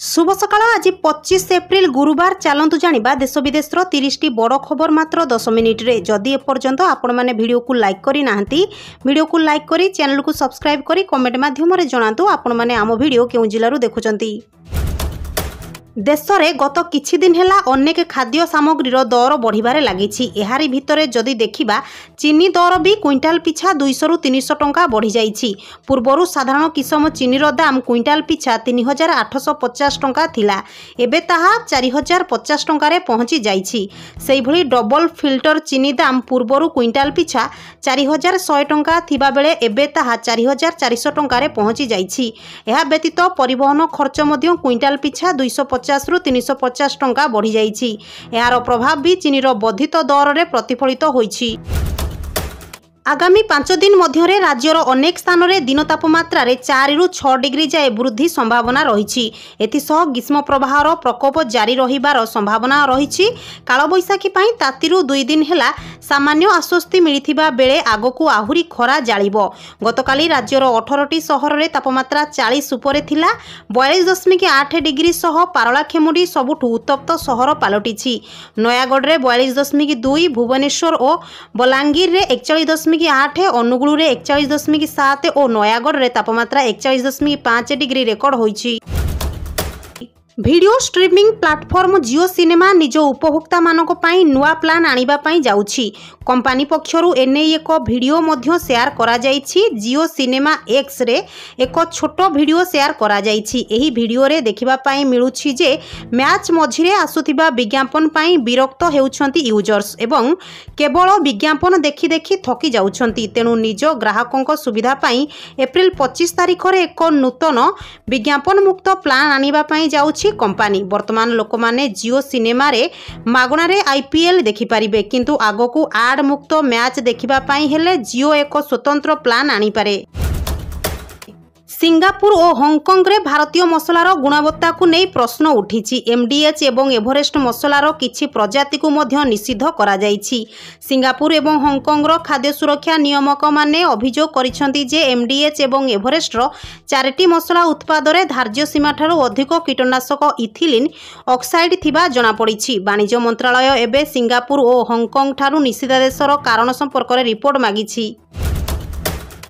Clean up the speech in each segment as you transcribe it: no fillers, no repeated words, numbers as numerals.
शुभ सकाळ आज 25 एप्रिल गुरुवार चलतु जानिबा देश विदेश 30 टी बड़ खबर मात्र 10 मिनिट रे। जदि एपर्यंत आपण माने वीडियो को लाइक करी नाहंती वीडियो को लाइक करी चैनल को सब्सक्राइब करी कमेंट माध्यम रे जणातु आपण माने आम वीडियो केउ जिल्लारु देखुचंती। देश में गत किछि दिन हेला अनेक खाद्य सामग्रीर दर बढ़िबारे लागिछि। एहारी भितरे जदि देखिबा चीनी दर भी क्विंटाल पिछा 200 रु 300 टंका बढ़ी जाइछि। पूर्वरु साधारण किसम चीनीर दाम क्विंटाल पिछा 3850 टंका थिला, एबे ताहा 4050 टंका पहुंची जाइछि। सेहि भली डबल फिल्टर चीनी दाम पूर्वरु क्विंटाल पिछा 4100 टंका थिबा बेले एबे ताहा 4400 टंका पहुंची जाइछि। एहा व्यतीत परिवहन खर्च मध्य क्विंटाल पिछा 250 रु 350 टंका बढ़ी जाइछि। यार प्रभाव भी चीनीर वर्धित दर रे प्रतिफलित होइछि। आगामी 5 दिन मध्य राज्यर अनेक स्थान में दिन तापमात्रा 4 रु 6 डिग्री जाए वृद्धि संभावना रही। एथिसह ग्रीष्म प्रवाहर प्रकोप जारी रहिबार संभावना रही। कालबैशाखी तातीरु 2 दिन हेला सामान्य आश्वस्ति मिलिथिबा बेले आगकू आहुरी खरा जाळिबो। गतकाली राज्यर 18टी सहर में तापमात्रा 40 उपरे थिला। 42.8 डिग्री सह पारलाखेमुंडी सबुठु उत्तप्त सहर पलटिछि। नयागढ़ में 42.2, भुवनेश्वर और बलांगीर में 41.8, अनुगुलु रे 41.7 और नयागढ़ रे तापमात्रा 41.5 डिग्री रेकर्ड होइछि। Video streaming platform JioCinema निज उपभोक्ता मानक पई नुआ प्लान आनिबा पई जाउछि। कंपनी पक्षरु एने एक वीडियो मध्य शेयर करा जाइछि। जियो सिनेमा एक्स रे एक छोट वीडियो शेयर करा जाइछि। एही वीडियो रे देखिबा पई मिलुछि जे मैच मझिरे आसुथिबा विज्ञापन पई विरक्त हेउछंती यूजर्स एवं केवल विज्ञापन देखि देखि थकी जाउछंती। तेनु निज ग्राहकक सुविधा पई एप्रिल 25 तारिख रे एक नूतन विज्ञापन मुक्त प्लान आनिबा पई जाउछि कंपनी। वर्तमान लोक माने जियो सिनेमा रे मागणारे आईपीएल देखि पारिबे, किंतु आगकू आड मुक्त मैच देखिबा पई हेले जियो एक स्वतंत्र प्लान आनी पारे। सिंगापुर और हांगकांग रे भारतीय मसलार गुणवत्ता को नहीं प्रश्न उठी। एमडीएच एवं एवरेस्ट मसलार किछि प्रजाति को मध्य निषिद्ध करा जाइछि। सिंगापुर एवं हांगकांग रो खाद्य सुरक्षा नियामक माने अभियोग करिसेंती जे एमडीएच एवं एवरेस्ट रो 4टी मसला उत्पाद रे धार्य सीमा ठारू अधिक कीटनाशक इथिलीन ऑक्साइड थिबा जणा पड़िछि। वाणिज्य मंत्रालय एबे सिंगापुर और हांगकांग ठारू निषेधादेशर कारण संपर्क रे रिपोर्ट मागिछि।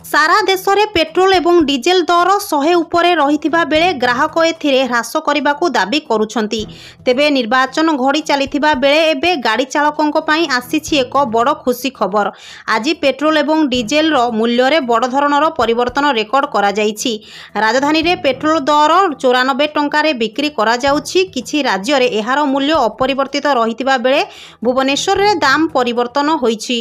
सारा देश में पेट्रोल एवं डीजेल दर 100 उपरे रहिथिबा बेले ग्राहक एथिरे ह्रास करबाकू दाबी करुछंती। तेबे निर्वाचन घड़ी चलिथिबा बेले एबे गाड़ी चालकंक पई आसीछि एक बड़ खुशी खबर। आज पेट्रोल एवं डीजेल रो मूल्य रे बड़ धरणर परिवर्तन रेकर्ड करा जाइछि। राजधानी रे पेट्रोल दर 94 टंका रे बिक्री करा जाउछि। किछि राज्य रे एहार मूल्य अपरिवर्तित रहिथिबा बेले भुवनेश्वर रे दाम परिवर्तन होइछि।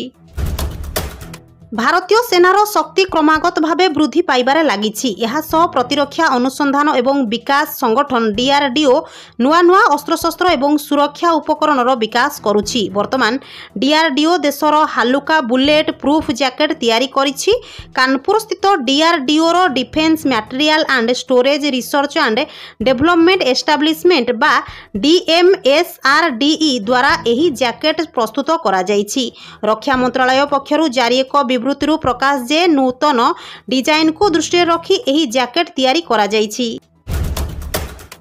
भारतीय सेनार शक्ति क्रमागत भावे वृद्धि पाइबारे लागिछि। यह सह प्रतिरक्षा अनुसंधान एवं विकास संगठन डीआरडीओ नुआ नुआ अस्त्रशस्त्र एवं सुरक्षा उपकरणर विकास करुछि। वर्तमान डीआरडीओ देशर हालुका बुलेट प्रूफ जैकेट तैयारी करिछि। कानपुर स्थित डीआरडीओ रो defence material and storage research and development establishment बा डीएमएसआरडीई द्वारा एही जैकेट प्रस्तुत करा जाइछि। रक्षा मंत्रालय पक्षरु जारी एक विवृत्ति प्रकाश जे नूतन डिजाइन को दृष्टि रखी एही जैकेट तैयारी करा जाइछि।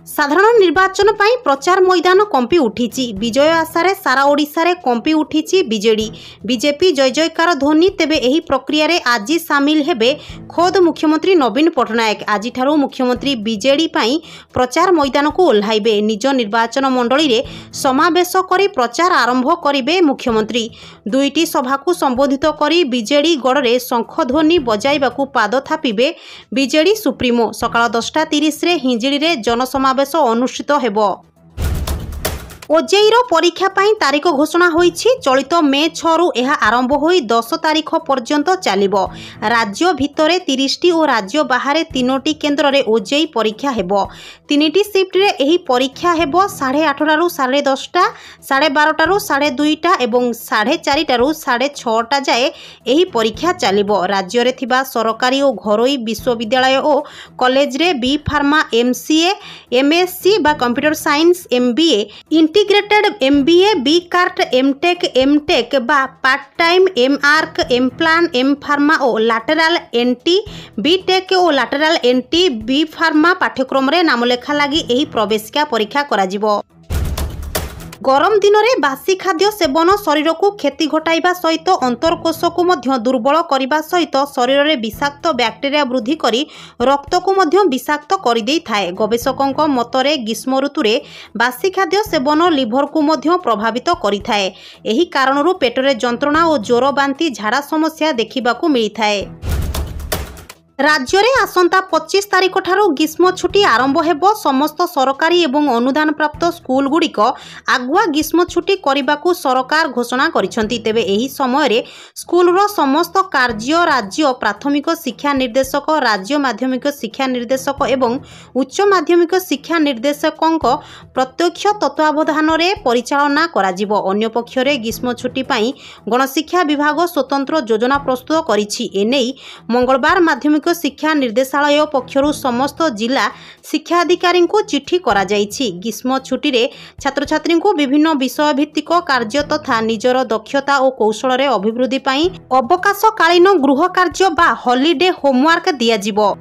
साधारण निर्वाचन पई प्रचार मैदान कंपी उठिछि। विजय आशारे सारा ओडिशा रे कंपी उठिछि बीजेडी। बीजेपी जय जयकार ध्वनि। तेबे एही प्रक्रिया रे आज सामिल हेबे खोद मुख्यमंत्री नवीन पटनायक। आज ठारू मुख्यमंत्री बीजेडी पई प्रचार मैदान को ओल्हाइबे। निज निर्वाचन मंडली रे समावेश करी प्रचार आरंभ करिबे मुख्यमंत्री। 2टी सभा को संबोधित करी बीजेडी गड़ रे शंख ध्वनि बजाइबाकू पाद थापिबे बीजेडी सुप्रीमो। सकाळ 10:30 रे हिंजिली रे जनसमावेश अनुष्ठित हेबो। ओजेईर परीक्षा पाई तारीख घोषणा होईछि। चलित मे 6 रु एहा आरंभ होई 10 तारीख पर्यंत चलिबो। राज्य भितरे 30टी और राज्य बाहर 3टी केन्द्र रे ओजेई परीक्षा हेबो। 3टी शिफ्ट रे एही परीक्षा हेबो। 8:30 रु 10:30, 12:30 रु 2:30 एवं 4:30 रु 6:30 जाए एही परीक्षा चलिबो। राज्य रे थिबा सरकारी और घरोई विश्वविद्यालय और कॉलेज रे बी फार्मा, एमसीए, एमएससी बा computer science, MBA, integrated MBA, B-कार्ट, M.Tech, M.Tech बा part time M.Arc, M.Plan, M.Pharma और लाटेराल NT, B.Tech और लाटेराल NT, B.Pharma पाठ्यक्रम रे नामलेखा लगी यही प्रवेशिका परीक्षा करा जिवो। गरम दिन में बासी खाद्य सेवन शरीर को क्षति घटाइबा सहित अंतरकोश को मध्य दुर्बल करने सहित शरीर में विषाक्त बैक्टेरिया वृद्धि करी रक्त को मध्य विषाक्त कर देई थाए। गवेषकों मतरे ग्रीष्म ऋतु में बासी खाद्य सेवन लिभर को मध्य प्रभावित करिथाए। एही कारणरू पेटरे जंत्रणा और ज्वर बांती झाड़ा समस्या देखिबाकू मिलिथाए। राज्य में आसंता 25 तारिख ठारू ग्रीष्म छुट्टी आरंभ हेबो। समस्त सरकारी एवं अनुदान प्राप्त स्कूल गुड़िक आगुआ ग्रीष्म छुट्टी करने सरकार घोषणा करिसेंती। तेबे एही समय रे स्कूलर समस्त कार्य राज्य प्राथमिक शिक्षा निर्देशक, राज्य माध्यमिक शिक्षा निर्देशक एवं उच्च माध्यमिक शिक्षा निर्देशकों प्रत्यक्ष तत्वावधान रे परिचालना कराजिबो। अन्य पक्षरे ग्रीष्म छुट्टी पाई गणशिक्षा विभाग स्वतंत्र योजना प्रस्तुत करिछि। एनेई मंगलवार माध्यमिक शिक्षा निर्देशालय पक्षरु समस्त जिला शिक्षा अधिकारी को चिठी करा जाइछि। ग्रीष्म छुट्टी रे छात्र छात्री को विभिन्न विषय भित्तिक कार्य तथा निजर दक्षता और कौशल रे अभिवृद्धि पाई अवकाशकालीन गृह कार्य बा हॉलिडे होमवर्क दिया जिवो।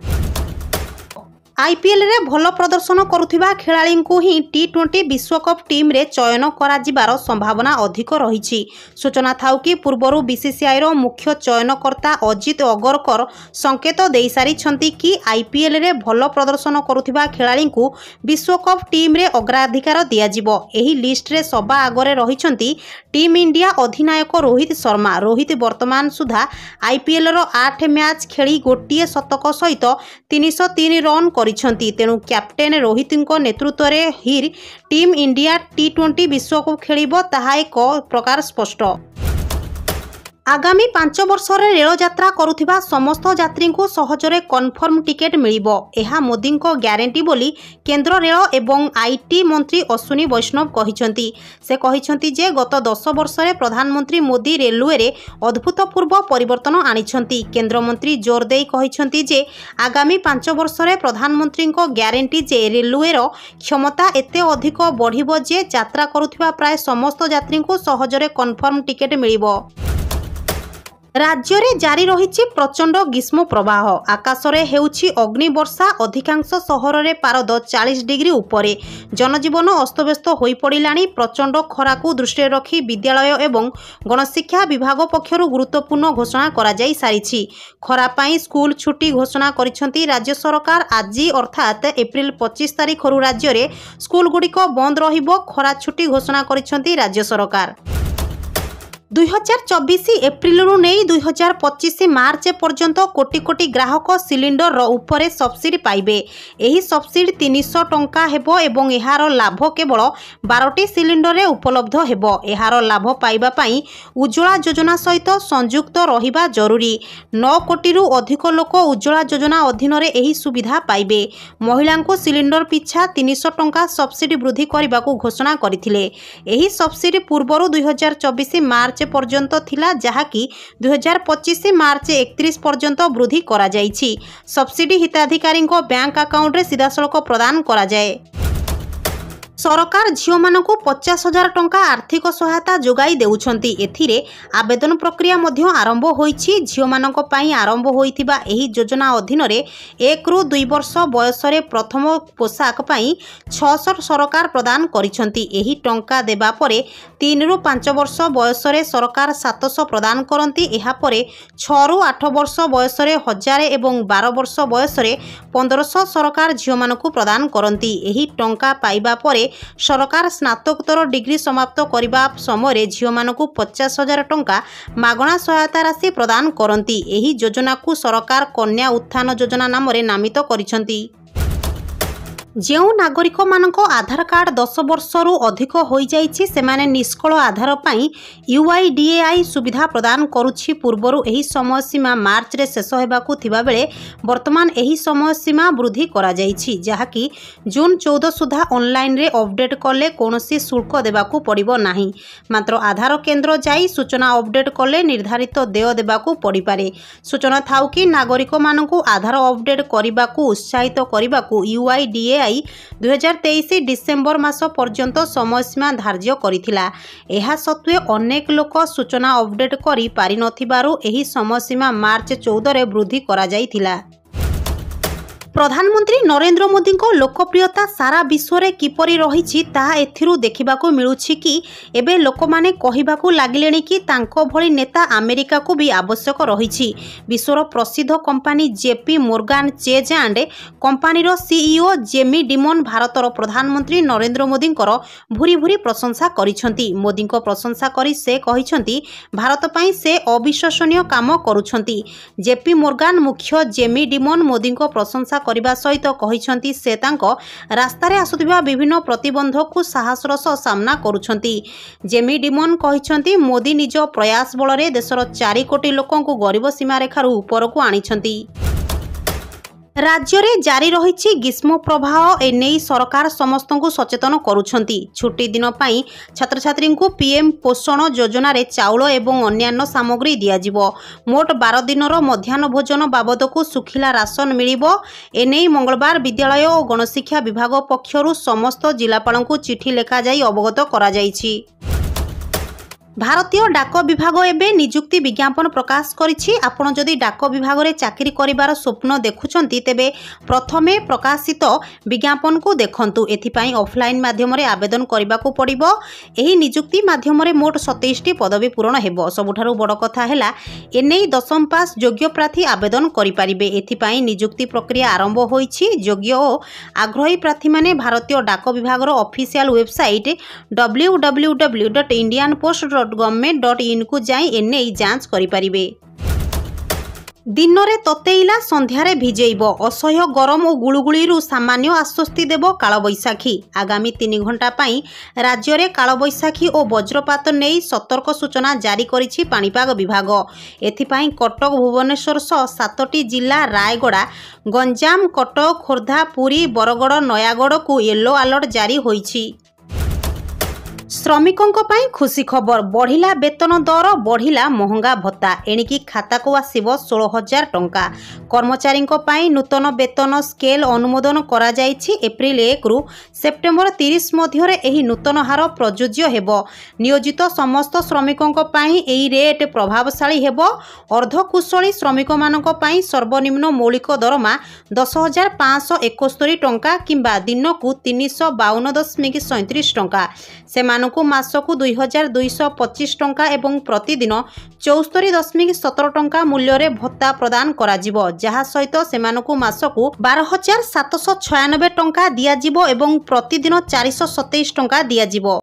आईपीएल रे भल प्रदर्शन करुथिबा खेलाड़ी को ही T20 विश्वकप टीम रे चयन करा जिबार संभावना अधिक रहिछि। सूचना थाउ कि पूर्वरु बीसीसीआई रो मुख्य चयनकर्ता अजित अगरकर संकेत देई सारिछंती कि आईपीएल रे भल प्रदर्शन करुथिबा खेलाड़ी को विश्वकप टीम रे अग्राधिकार दिया जिवो। एही लिस्ट रे सबा आगरे रहिछंती टीम इंडिया अधिनायक रोहित शर्मा। रोहित वर्तमान सुधा आईपीएल रो 8 मैच खेली गोटिए शतक सहित 303 रन करिछंती। तेणु कैप्टेन रोहित नेतृत्व रे हिर टीम इंडिया T20 विश्वकप खेलिबो ताहा एक प्रकार स्पष्ट। आगामी 5 वर्ष रे रेल यात्रा करुथिबा समस्त यात्री को सहजरे कन्फर्म टिकेट मिलिबो। एहा मोदी को ग्यारंटी बोली केंद्र रेल एवं आईटी मंत्री अश्विनी वैष्णव कहिसंती। से कहिसंती जे गत 10 वर्ष रे प्रधानमंत्री मोदी रेलवे रे अद्भुतपूर्व परिवर्तन आनिछंती। केंद्र मंत्री जोर देई कहिसंती जे आगामी 5 वर्ष रे प्रधानमंत्री को ग्यारंटी जे रेलवे रो क्षमता एते अधिक बढ़िबो जे यात्रा करुथिबा प्राय समस्त यात्री को सहजरे कन्फर्म टिकेट मिलिबो। राज्य में जारी रही प्रचंड ग्रीष्म प्रवाह। आकाश में हेउछि अग्नि वर्षा। अधिकांश सहर में पारद 40 डिग्री उपरे। जनजीवन अस्तव्यस्त हो पड़ाणी। प्रचंड खरा को दृष्टि रखी विद्यालय एवं गणशिक्षा विभाग पक्षरु गुरुत्वपूर्ण घोषणा करा जाई सारिछि। खरा पाई स्कूल छुट्टी घोषणा करिसेंती राज्य सरकार। आज अर्थात एप्रिल 25 तारिख राज्य में स्कूल गुड़िक बंद रहिबो। खरा छुट्टी घोषणा करिसेंती राज्य सरकार। 2024 एप्रिल रु नहीं 2025 मार्च पर्यंत कोटी कोटी ग्राहक सिलिंडर उपरे सब्सिडी पाइबे। एही सब्सिडी 300 टंका हेबो एवं एहार लाभ केवल 12टी सिलिंडर रे उपलब्ध हेबो। एहार लाभ पाइबा पाई उज्ज्वला योजना सहित संयुक्त रहिबा जरूरी। 9 कोटी रु अधिक लोक उज्ज्वला योजना अधीन रे एही सुविधा पाइबे। महिला को सिलिंडर पिछा 300 टंका सब्सिडी वृद्धि करने को घोषणा करथिले। एही सब्सिडी पूर्वरु 2024 मार्च पर्यंत थिला, जहाँकि 2025 मार्च 31 पर्यंत वृद्धि करा जाइछि। सब्सिडी हिताधिकारी बैंक अकाउंट रे सीधासलख प्रदान करा जाए। सरकार झील मानक 50,000 टंका आर्थिक सहायता जोगाई देउछंती। एथिरे आवेदन प्रक्रिया मध्य आरंभ होईछि। झील मानक पई आरंभ होईथिबा एही योजना अधीन रे 1 रु 2 वर्ष बयस रे प्रथम पोशाक पई 600 सरकार प्रदान करिसंती। एही टंका देबा परे 3 रु 5 वर्ष बयस रे सरकार 700 प्रदान करंती। एहा परे 6 रु 8 वर्ष बयस रे 1000 एवं 12 वर्ष बयस रे 1500 सरकार झील मानक प्रदान करंती। एही टंका पाइबा परे सरकार स्नातकोत्तर डिग्री समाप्त करने समय झील मानक 50,000 टंका मागणा सहायता राशि प्रदान करती। एही योजना को सरकार कन्या उत्थान योजना नाम नामित करिसंती। जो नागरिक मानक आधार कार्ड 10 वर्ष रु अधिक हो जाइछि सेमाने निष्कल आधार पाई UIDAI सुविधा प्रदान करुछि। पूर्वरु एही समय सीमा मार्च रे शेष हेबाकु थिबा बेले वर्तमान एही समय सीमा वृद्धि करा जाइछि, जहाँकि जून 14 सुधा ऑनलाइन रे अपडेट कले कोनोसी शुल्क देबाकू पड़िबो नाही। मात्र आधार केंद्र जाई सूचना अपडेट कले निर्धारित देय देबाकू पड़ी पारे। सूचना थाउ कि नागरिक मानकू आधार अपडेट करिबाकू उत्साहित करिबाकू UIDAI ଦିଆଇ 2023 डिसेम्बर मास पर्यंत समयसीमा धार्य करिथिला। एहा सत्वे अनेक लोक सूचना अपडेट करि पारि नथिबारु एही समयसीमा मार्च 14 रे वृद्धि करा जाइथिला। प्रधानमंत्री नरेंद्र मोदी को लोकप्रियता सारा विश्व में किपरि रही एथिरु देखिबाकू मिलुछि कि एबे लोकमाने कहिबाकू लागिलेनी कि तांको भली नेता अमेरिका को भी आवश्यक रही। विश्वर प्रसिद्ध कंपनी जेपी मोर्गान चेज एंड कंपनीर सीईओ जेमी डिमन भारतर प्रधानमंत्री नरेंद्र मोदी भूरी भूरी प्रशंसा करिसेंती। मोदी को प्रशंसा करी से कहिसेंती भारत पई से अविश्वसनीय काम करुछंती। जेपी मोर्गान मुख्य जेमी डिमन मोदी को प्रशंसा करने सहित कहते से रास्तार आसुवा विभिन्न प्रतिबंधक को साहसर सह सामना करुछंती। जेमी डिमन कहते मोदी निज प्रयास बल में देशर 4 कोटी लोकों को गरीब सीमा रेखार ऊपर को आनिछंती। राज्य में जारी रही ग्रीष्म प्रवाह एने सरकार समस्त को सचेतन करुछंती। छुट्टी दिन पाई छात्र छात्री को पीएम पोषण योजना रे चाउल एवं अन्यान्य सामग्री दियाजिबो। मोट 12 दिनर मध्याह्न भोजन बाबद को सुखिला राशन मिलिबो। एने मंगलवार विद्यालय और गणशिक्षा विभाग पक्षरु समस्त जिलापाल को चिठी लेखा जाई अवगत करा जाइछि। भारतीय डाक विभाग एवं निजुक्ति विज्ञापन प्रकाश करिछि। आपण जदि डाक विभाग रे चाकरी करिवार स्वप्न देखुछंती तेबे प्रथमे प्रकाशित विज्ञापन को देखंतु। एथिपाई ऑफलाइन माध्यम रे आवेदन करिबाकू पड़िबो। एही निजुक्ति माध्यम रे मोट 27टी पदवी पूरण हेबो। सबुठारु बड़ कथा हैला एनै 10म पास योग्य प्रार्थी आवेदन करि पारिबे। एथिपाई निजुक्ति प्रक्रिया आरंभ होईछि। योग्य और आग्रही प्रार्थी माने भारतीय डाक विभाग रो ऑफिशियल वेबसाइट www.indianpost.government.in को जाई एने जांच करि पारिबे। दिन रे ततेइला संध्यारे भिजेइब। असह्य गरम और गुळुगुळीरु सामान्य आश्वस्ति देव कालबैशाखी। आगामी 3 घंटा पाई राज्य में कालबैशाखी और वज्रपात नहीं सतर्क सूचना जारी करिछि पाणीपाग विभाग। एथिपाई कटक भुवनेश्वर सह 7टी जिला रायगड़ा गंजाम कटक खोर्धा पुरी बरगड़ नयागढ़ को येलो अलर्ट जारी होईछि। श्रमिकों पाई खुशी खबर बढ़िला वेतन दर बढ़िला महंगा भत्ता एणिकी खाता को आसिबो 16,000 टंका। कर्मचारी पाई नूतन वेतन स्केल अनुमोदन करा जाइछि। एप्रिल 1 रु सेप्टेम्बर 30 मध्य एही नूतन हार प्रযোज्य हेबो। नियोजित समस्त श्रमिकों पाई एही रेट प्रभावशाली हेबो। अर्धकुशली श्रमिक मानक पाई सर्वनिम्न मौलिक दरमा 10,571 टंका किंबा दिनकू 352.37 टंका। सेमानकु मासकु 2,225 टंका एवं प्रतिदिन 74.17 टंका मूल्य रे भत्ता प्रदान करा जिवो। जहा सहित सेमानकु मासकु 12,796 टंका दिया जिवो एवं प्रतिदिन 427 टंका दिया जिवो।